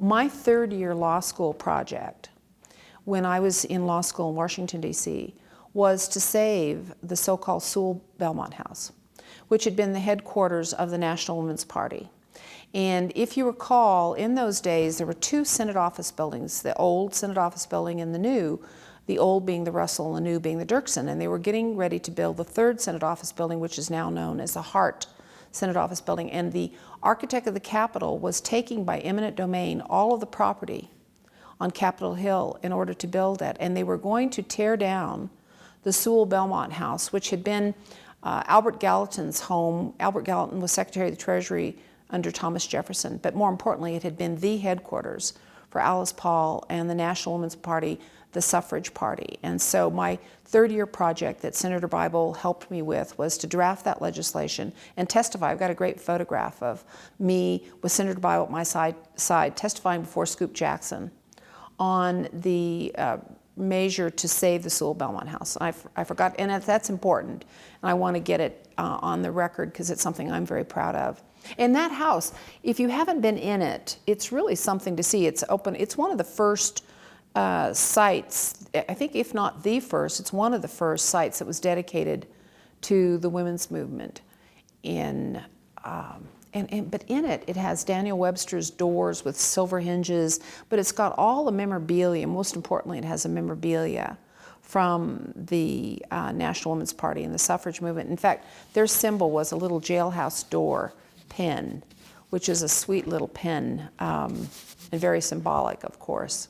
My third-year law school project, when I was in law school in Washington, D.C., was to save the so-called Sewall Belmont House, which had been the headquarters of the National Women's Party. And if you recall, in those days, there were two Senate office buildings, the old Senate office building and the new, the old being the Russell and the new being the Dirksen. And they were getting ready to build the third Senate office building, which is now known as the Hart Senate office building. And the architect of the Capitol was taking by eminent domain all of the property on Capitol Hill in order to build it. And they were going to tear down the Sewall Belmont House, which had been Albert Gallatin's home. Albert Gallatin was Secretary of the Treasury under Thomas Jefferson, but more importantly, it had been the headquarters for Alice Paul and the National Women's Party, the suffrage party. And so my third-year project that Senator Bible helped me with was to draft that legislation and testify. I've got a great photograph of me with Senator Bible at my side testifying before Scoop Jackson on the measure to save the Sewall Belmont House. I forgot, and that's important, and I want to get it on the record because it's something I'm very proud of. And that house, if you haven't been in it, it's really something to see. It's open. It's one of the first sites, I think if not the first, it's one of the first sites that was dedicated to the women's movement. But in it, it has Daniel Webster's doors with silver hinges, but it's got all the memorabilia. Most importantly, it has a memorabilia from the National Women's Party and the suffrage movement. In fact, their symbol was a little jailhouse door pen, which is a sweet little pen and very symbolic, of course.